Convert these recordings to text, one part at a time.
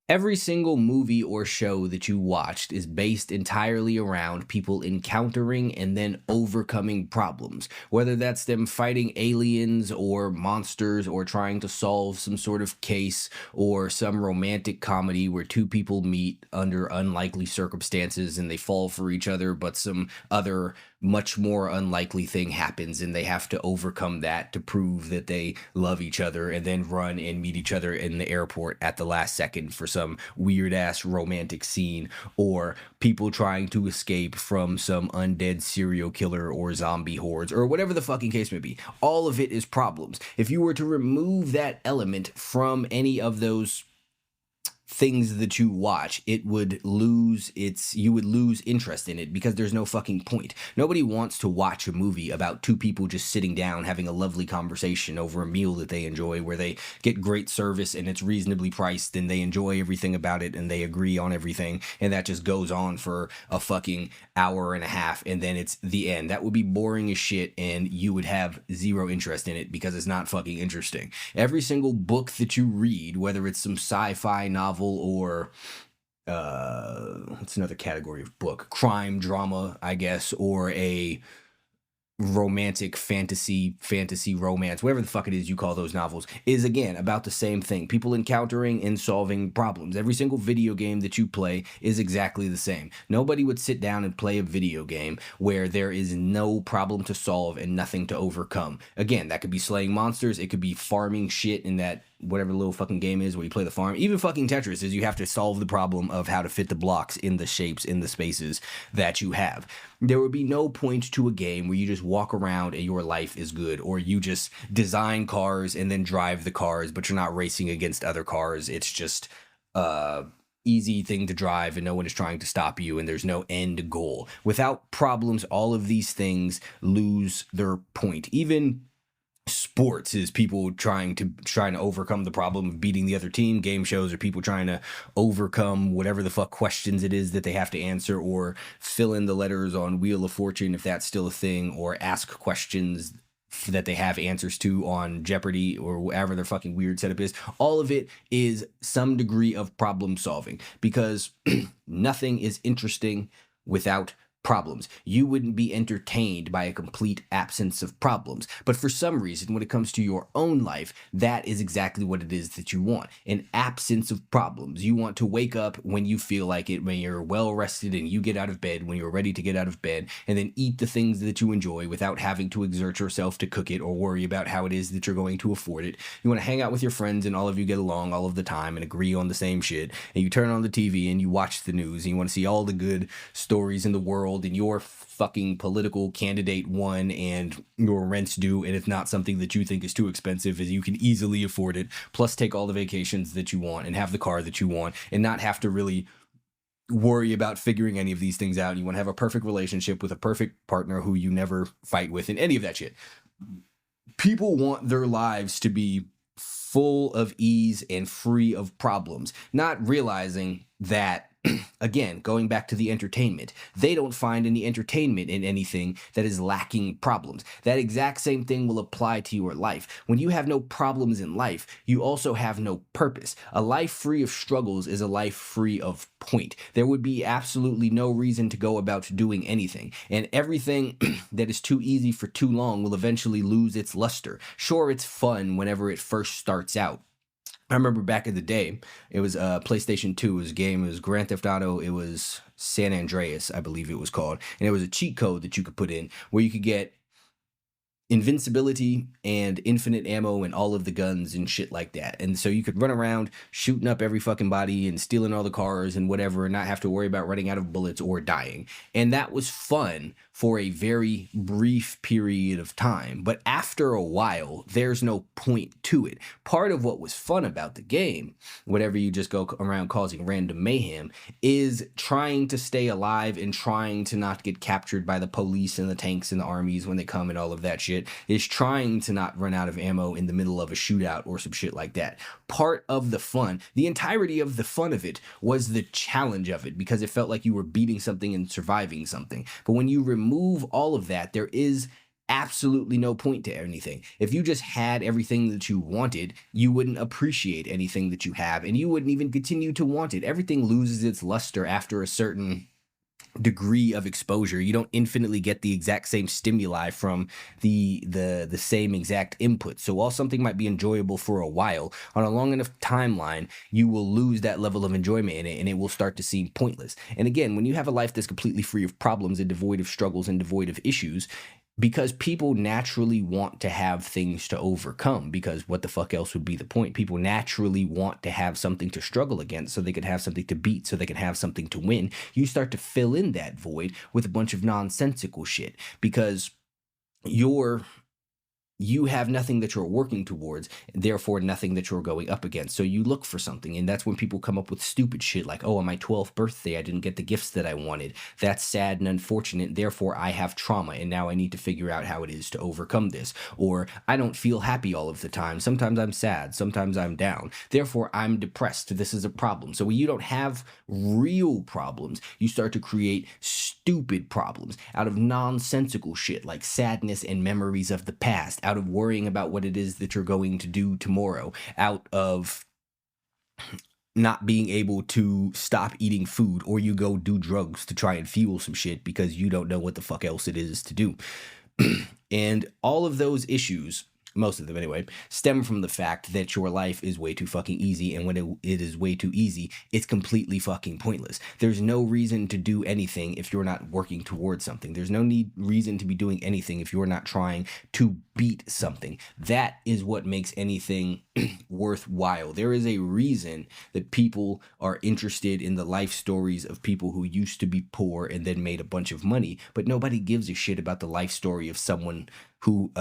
Every single movie or show that you watched is based entirely around people encountering and then overcoming problems, whether that's them fighting aliens or monsters or trying to solve some sort of case or some romantic comedy where two people meet under unlikely circumstances and they fall for each other, but some other much more unlikely thing happens and they have to overcome that to prove that they love each other and then run and meet each other in the airport at the last second for some weird ass romantic scene, or people trying to escape from some undead serial killer or zombie hordes or whatever the fucking case may be. All of it is problems. If you were to remove that element from any of those things that you watch, you would lose interest in it because there's no fucking point. Nobody wants to watch a movie about two people just sitting down having a lovely conversation over a meal that they enjoy, where they get great service and it's reasonably priced and they enjoy everything about it and they agree on everything, and that just goes on for a fucking hour and a half and then it's the end. That would be boring as shit and you would have zero interest in it because it's not fucking interesting. Every single book that you read, whether it's some sci-fi novel or it's another category of book, crime drama, I guess, or a romantic fantasy romance, whatever the fuck it is you call those novels, is again about the same thing. People encountering and solving problems. Every single video game that you play is exactly the same. Nobody would sit down and play a video game where there is no problem to solve and nothing to overcome. Again, that could be slaying monsters, it could be farming shit in that whatever little fucking game is where you play the farm. Even fucking Tetris is you have to solve the problem of how to fit the blocks in the shapes, in the spaces that you have. There would be no point to a game where you just walk around and your life is good, or you just design cars and then drive the cars, but you're not racing against other cars. It's just easy thing to drive and no one is trying to stop you and there's no end goal. Without problems, all of these things lose their point. Even sports is people trying to overcome the problem of beating the other team. Game shows are people trying to overcome whatever the fuck questions it is that they have to answer, or fill in the letters on Wheel of Fortune if that's still a thing, or ask questions that they have answers to on Jeopardy or whatever their fucking weird setup is. All of it is some degree of problem solving because nothing is interesting without problems. You wouldn't be entertained by a complete absence of problems. But for some reason, when it comes to your own life, that is exactly what it is that you want. An absence of problems. You want to wake up when you feel like it, when you're well rested and you get out of bed, when you're ready to get out of bed, and then eat the things that you enjoy without having to exert yourself to cook it or worry about how it is that you're going to afford it. You want to hang out with your friends and all of you get along all of the time and agree on the same shit. And you turn on the TV and you watch the news and you want to see all the good stories in the world, and your fucking political candidate won and your rent's due, and it's not something that you think is too expensive, as you can easily afford it, plus take all the vacations that you want and have the car that you want and not have to really worry about figuring any of these things out. You want to have a perfect relationship with a perfect partner who you never fight with and any of that shit. People want their lives to be full of ease and free of problems, not realizing that again, going back to the entertainment, they don't find any entertainment in anything that is lacking problems. That exact same thing will apply to your life. When you have no problems in life, you also have no purpose. A life free of struggles is a life free of point. There would be absolutely no reason to go about doing anything, and everything that is too easy for too long will eventually lose its luster. Sure, it's fun whenever it first starts out. I remember back in the day, it was PlayStation 2, it was a game, it was Grand Theft Auto, it was San Andreas, I believe it was called, and it was a cheat code that you could put in where you could get invincibility and infinite ammo and all of the guns and shit like that. And so you could run around shooting up every fucking body and stealing all the cars and whatever and not have to worry about running out of bullets or dying. And that was fun for a very brief period of time. But after a while, there's no point to it. Part of what was fun about the game, whenever you just go around causing random mayhem, is trying to stay alive and trying to not get captured by the police and the tanks and the armies when they come and all of that shit, is trying to not run out of ammo in the middle of a shootout or some shit like that. Part of the fun, the entirety of the fun of it, was the challenge of it, because it felt like you were beating something and surviving something. But when you remove all of that, there is absolutely no point to anything. If you just had everything that you wanted, you wouldn't appreciate anything that you have, and you wouldn't even continue to want it. Everything loses its luster after a certain degree of exposure. You don't infinitely get the exact same stimuli from the same exact input. So while something might be enjoyable for a while, on a long enough timeline, you will lose that level of enjoyment in it, and it will start to seem pointless. And again, when you have a life that's completely free of problems and devoid of struggles and devoid of issues, because people naturally want to have things to overcome, because what the fuck else would be the point? People naturally want to have something to struggle against so they could have something to beat, so they can have something to win. You start to fill in that void with a bunch of nonsensical shit, because you have nothing that you're working towards, therefore nothing that you're going up against. So you look for something, and that's when people come up with stupid shit like, oh, on my 12th birthday I didn't get the gifts that I wanted. That's sad and unfortunate, therefore I have trauma, and now I need to figure out how it is to overcome this. Or I don't feel happy all of the time, sometimes I'm sad, sometimes I'm down, therefore I'm depressed, this is a problem. So when you don't have real problems, you start to create stupid problems out of nonsensical shit like sadness and memories of the past, out of worrying about what it is that you're going to do tomorrow, out of not being able to stop eating food, or you go do drugs to try and fuel some shit because you don't know what the fuck else it is to do. And all of those issues, most of them anyway, stem from the fact that your life is way too fucking easy, and when it is way too easy, it's completely fucking pointless. There's no reason to do anything if you're not working towards something. There's no reason to be doing anything if you're not trying to beat something. That is what makes anything worthwhile. There is a reason that people are interested in the life stories of people who used to be poor and then made a bunch of money, but nobody gives a shit about the life story of someone who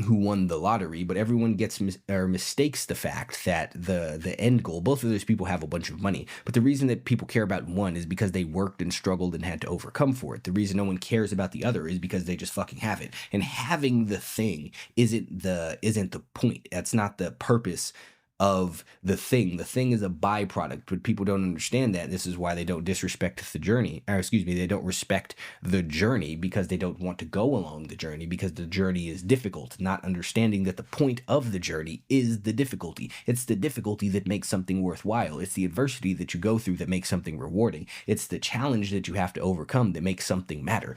won the lottery. But everyone mistakes the fact that the end goal, both of those people have a bunch of money, but the reason that people care about one is because they worked and struggled and had to overcome for it. The reason no one cares about the other is because they just fucking have it. And having the thing isn't the point. That's not the purpose of the thing. The thing is a byproduct, but people don't understand that. This is why they don't disrespect the journey, or excuse me, they don't respect the journey, because they don't want to go along the journey, because the journey is difficult, not understanding that the point of the journey is the difficulty. It's the difficulty that makes something worthwhile. It's the adversity that you go through that makes something rewarding. It's the challenge that you have to overcome that makes something matter.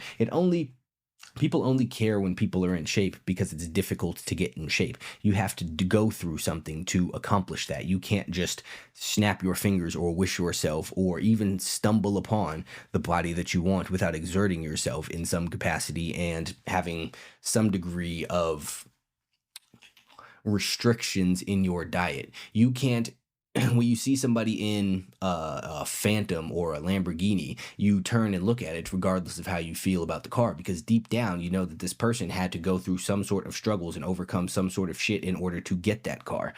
People only care when people are in shape because it's difficult to get in shape. You have to go through something to accomplish that. You can't just snap your fingers or wish yourself or even stumble upon the body that you want without exerting yourself in some capacity and having some degree of restrictions in your diet. You can't when you see somebody in a Phantom or a Lamborghini, you turn and look at it regardless of how you feel about the car, because deep down you know that this person had to go through some sort of struggles and overcome some sort of shit in order to get that car.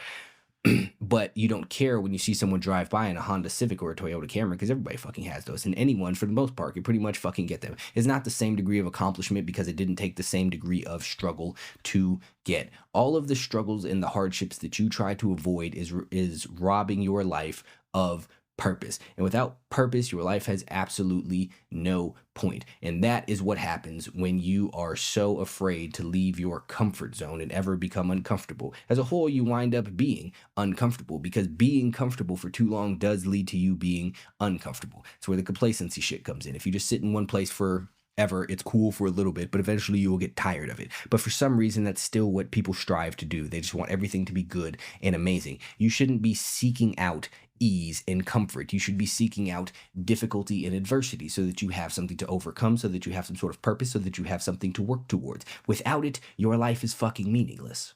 But you don't care when you see someone drive by in a Honda Civic or a Toyota Camry, because everybody fucking has those, and anyone for the most part can pretty much fucking get them. It's not the same degree of accomplishment because it didn't take the same degree of struggle to get. All of the struggles and the hardships that you try to avoid is robbing your life of purpose. And without purpose, your life has absolutely no point. And that is what happens when you are so afraid to leave your comfort zone and ever become uncomfortable. As a whole, you wind up being uncomfortable, because being comfortable for too long does lead to you being uncomfortable. It's where the complacency shit comes in. If you just sit in one place for ever, it's cool for a little bit, but eventually you will get tired of it. But for some reason, that's still what people strive to do. They just want everything to be good and amazing. You shouldn't be seeking out ease and comfort. You should be seeking out difficulty and adversity so that you have something to overcome, so that you have some sort of purpose, so that you have something to work towards. Without it, your life is fucking meaningless.